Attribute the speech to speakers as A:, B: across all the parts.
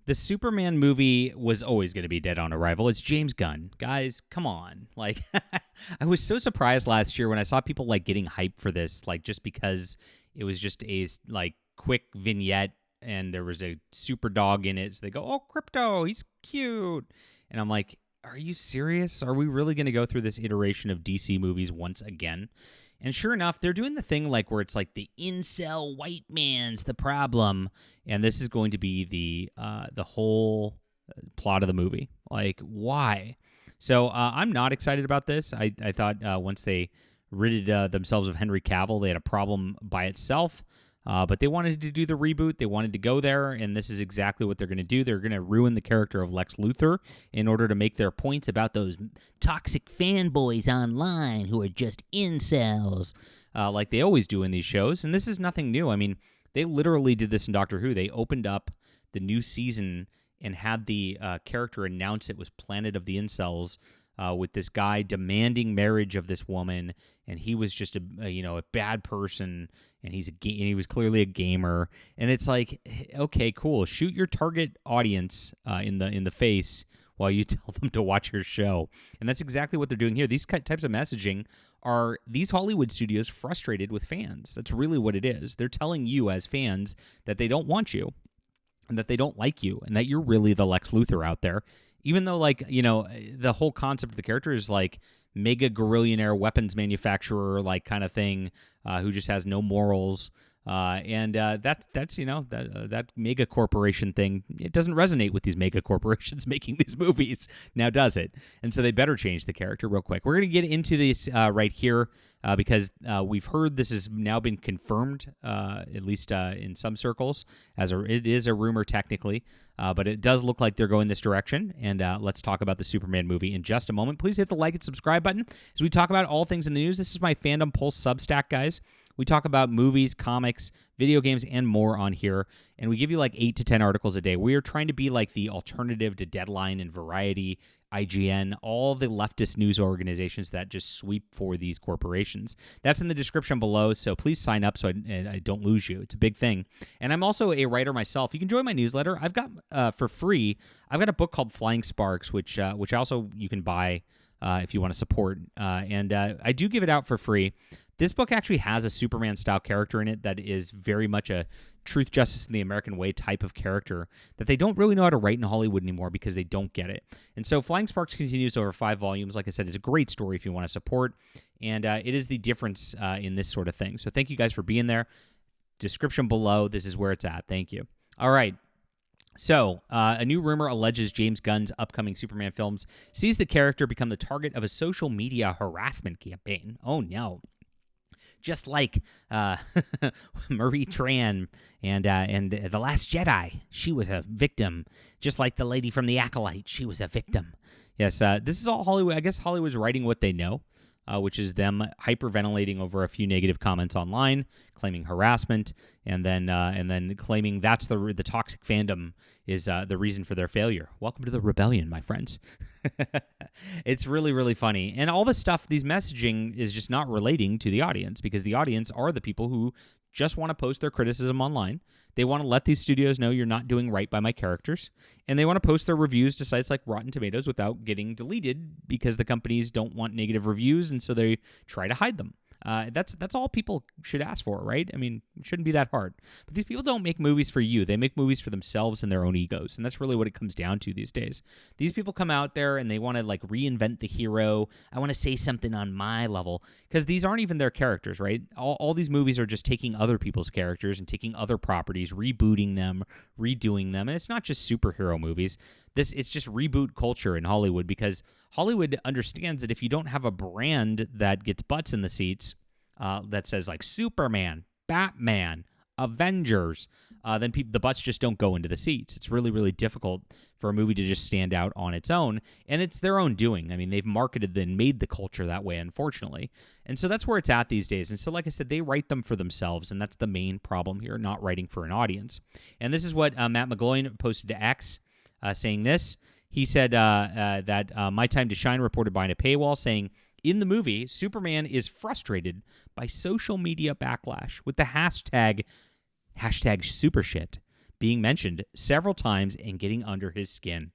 A: The Superman movie was always going to be dead on arrival. It's James Gunn. Guys, come on. Like, I was so surprised last year when I saw people, like, getting hyped for this, like, just because it was just a, like, quick vignette and there was a super dog in it. So they go, oh, Crypto, he's cute. And I'm like, are you serious? Are we really going to go through this iteration of DC movies once again? And sure enough, they're doing the thing like where it's like the incel white man's the problem, and this is going to be the whole plot of the movie. Like, why? So I'm not excited about this. I thought once they ridded themselves of Henry Cavill, they had a problem by itself. But they wanted to do the reboot. They wanted to go there, and this is exactly what they're going to do. They're going to ruin the character of Lex Luthor in order to make their points about those toxic fanboys online who are just incels, like they always do in these shows. And this is nothing new. I mean, they literally did this in Doctor Who. They opened up the new season and had the character announce it was Planet of the Incels, with this guy demanding marriage of this woman, and he was just a bad person, and and he was clearly a gamer, and it's like, okay, cool, shoot your target audience in the face while you tell them to watch your show, and that's exactly what they're doing here. These types of messaging are these Hollywood studios frustrated with fans. That's really what it is. They're telling you as fans that they don't want you, and that they don't like you, and that you're really the Lex Luthor out there. Even though, like, the whole concept of the character is like mega gorillionaire weapons manufacturer, like, kind of thing, who just has no morals. That's that mega corporation thing. It doesn't resonate with these mega corporations making these movies now, does it? And so they better change the character real quick. We're going to get into this right here because we've heard this has now been confirmed, at least in some circles, it is a rumor technically, but it does look like they're going this direction. And let's talk about the Superman movie in just a moment. Please hit the like and subscribe button as we talk about all things in the news. This is my Fandom Pulse Substack, guys. We talk about movies, comics, video games, and more on here, and we give you like 8 to 10 articles a day. We are trying to be like the alternative to Deadline and Variety, IGN, all the leftist news organizations that just sweep for these corporations. That's in the description below, so please sign up so I don't lose you. It's a big thing. And I'm also a writer myself. You can join my newsletter. I've got, for free, I've got a book called Flying Sparks, which also you can buy if you want to support. And I do give it out for free. This book actually has a Superman-style character in it that is very much a truth, justice, and the American way type of character that they don't really know how to write in Hollywood anymore because they don't get it. And so Flying Sparks continues over 5 volumes. Like I said, it's a great story if you want to support, and it is the difference in this sort of thing. So thank you guys for being there. Description below. This is where it's at. Thank you. All right. So, a new rumor alleges James Gunn's upcoming Superman films sees the character become the target of a social media harassment campaign. Oh, no. Just like Marie Tran and The Last Jedi, she was a victim. Just like the lady from The Acolyte, she was a victim. Yes, this is all Hollywood. I guess Hollywood's writing what they know, which is them hyperventilating over a few negative comments online, claiming harassment, and then claiming that's the toxic fandom is the reason for their failure. Welcome to the rebellion, my friends. It's really, really funny. And all this stuff, these messaging is just not relating to the audience because the audience are the people who just want to post their criticism online. They want to let these studios know you're not doing right by my characters. And they want to post their reviews to sites like Rotten Tomatoes without getting deleted because the companies don't want negative reviews, and so they try to hide them. That's all people should ask for, right? I mean, it shouldn't be that hard. But these people don't make movies for you. They make movies for themselves and their own egos, and that's really what it comes down to these days. These people come out there and they want to like reinvent the hero. I want to say something on my level because these aren't even their characters, right? All these movies are just taking other people's characters and taking other properties, rebooting them, redoing them, and it's not just superhero movies. It's just reboot culture in Hollywood because Hollywood understands that if you don't have a brand that gets butts in the seats, that says like Superman, Batman, Avengers, then the butts just don't go into the seats. It's really, really difficult for a movie to just stand out on its own, and it's their own doing. I mean, they've marketed and made the culture that way, unfortunately. And so that's where it's at these days. And so, like I said, they write them for themselves, and that's the main problem here, not writing for an audience. And this is what Matt McGloin posted to X, saying this. He said that My Time to Shine reported behind a paywall saying, in the movie, Superman is frustrated by social media backlash with the hashtag supershit. being mentioned several times and getting under his skin.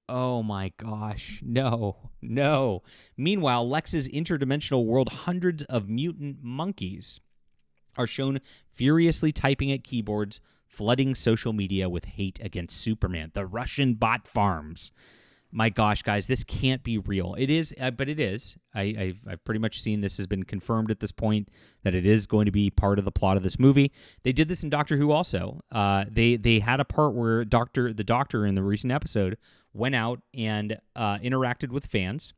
A: Oh my gosh, no, no. Meanwhile, Lex's interdimensional world, hundreds of mutant monkeys are shown furiously typing at keyboards, flooding social media with hate against Superman. The Russian bot farms. My gosh, guys, this can't be real. It is, but it is. I've pretty much seen this has been confirmed at this point that it is going to be part of the plot of this movie. They did this in Doctor Who also. They had a part where the doctor in the recent episode went out and interacted with fans,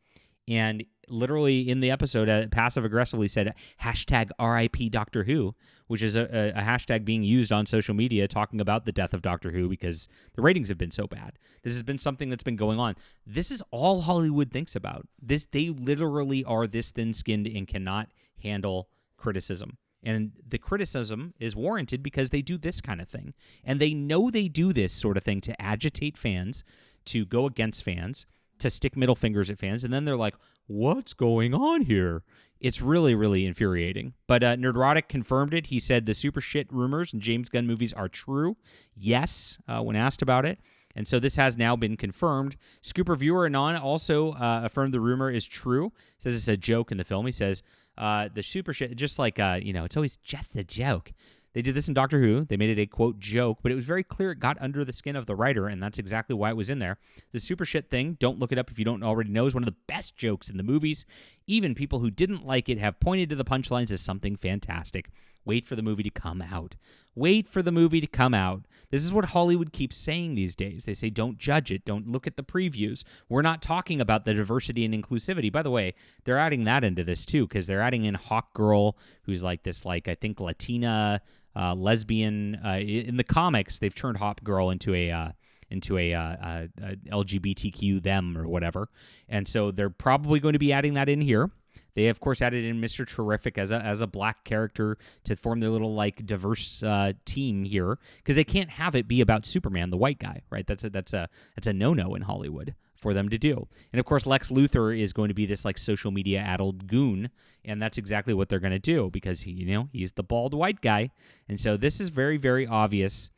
A: and literally in the episode, passive aggressively said hashtag RIP Doctor Who, which is a hashtag being used on social media talking about the death of Doctor Who because the ratings have been so bad. This has been something that's been going on. This is all Hollywood thinks about. They literally are this thin-skinned and cannot handle criticism. And the criticism is warranted because they do this kind of thing. And they know they do this sort of thing to agitate fans, to go against fans, to stick middle fingers at fans, and then they're like, what's going on here? It's really, really infuriating. But Nerdrotic confirmed it. He said the super shit rumors in James Gunn movies are true. Yes, when asked about it. And so this has now been confirmed. Scoop Reviewer Anon also affirmed the rumor is true. Says it's a joke in the film. He says the super shit, just like, it's always just a joke. They did this in Doctor Who. They made it a, quote, joke, but it was very clear it got under the skin of the writer, and that's exactly why it was in there. The super shit thing, don't look it up if you don't already know, is one of the best jokes in the movies. Even people who didn't like it have pointed to the punchlines as something fantastic. Wait for the movie to come out. Wait for the movie to come out. This is what Hollywood keeps saying these days. They say, don't judge it. Don't look at the previews. We're not talking about the diversity and inclusivity. By the way, they're adding that into this, too, because they're adding in Hawk Girl, who's like this, I think, Latina lesbian. In the comics, they've turned Hawk Girl into a LGBTQ them or whatever. And so they're probably going to be adding that in here. They, of course, added in Mr. Terrific as a black character to form their little, diverse team here, because they can't have it be about Superman, the white guy, right? That's a no-no in Hollywood for them to do. And, of course, Lex Luthor is going to be this, social media-addled goon, and that's exactly what they're going to do because, he's the bald white guy. And so this is very, very obvious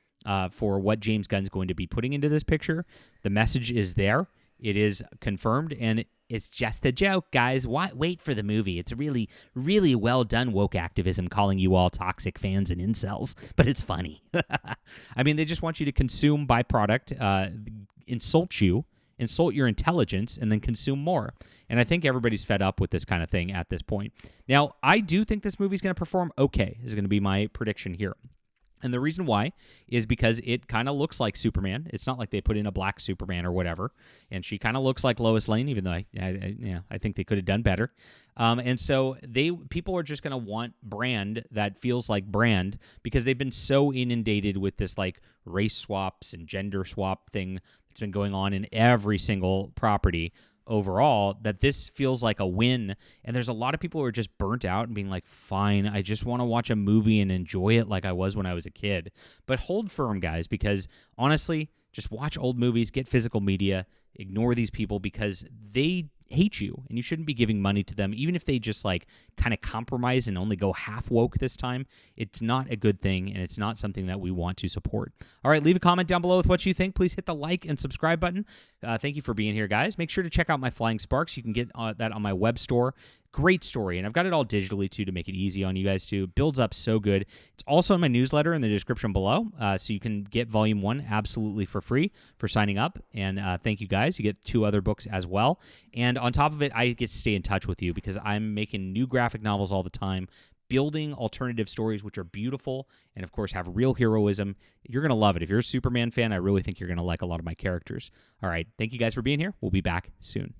A: for what James Gunn's going to be putting into this picture. The message is there. It is confirmed, and it's just a joke, guys. Wait for the movie. It's a really, really well done woke activism calling you all toxic fans and incels, but it's funny. I mean, they just want you to consume byproduct, insult your intelligence, and then consume more. And I think everybody's fed up with this kind of thing at this point. Now, I do think this movie's going to perform okay, is going to be my prediction here. And the reason why is because it kind of looks like Superman. It's not like they put in a black Superman or whatever. And she kind of looks like Lois Lane, even though I think they could have done better. And so people are just going to want brand that feels like brand because they've been so inundated with this race swaps and gender swap thing that's been going on in every single property overall, that this feels like a win. And there's a lot of people who are just burnt out and being like, fine, I just want to watch a movie and enjoy it like I was when I was a kid. But hold firm, guys, because honestly, just watch old movies, get physical media, ignore these people because they hate you and you shouldn't be giving money to them. Even if they just kind of compromise and only go half woke this time, it's not a good thing and it's not something that we want to support. All right, leave a comment down below with what you think. Please hit the like and subscribe button. Thank you for being here, guys. Make sure to check out my Flying Sparks. You can get that on my web store. Great story, and I've got it all digitally, too, to make it easy on you guys, too. Builds up so good. It's also in my newsletter in the description below, so you can get Volume 1 absolutely for free for signing up, and thank you, guys. You get 2 other books as well, and on top of it, I get to stay in touch with you because I'm making new graphic novels all the time, building alternative stories which are beautiful and, of course, have real heroism. You're going to love it. If you're a Superman fan, I really think you're going to like a lot of my characters. All right, thank you guys for being here. We'll be back soon.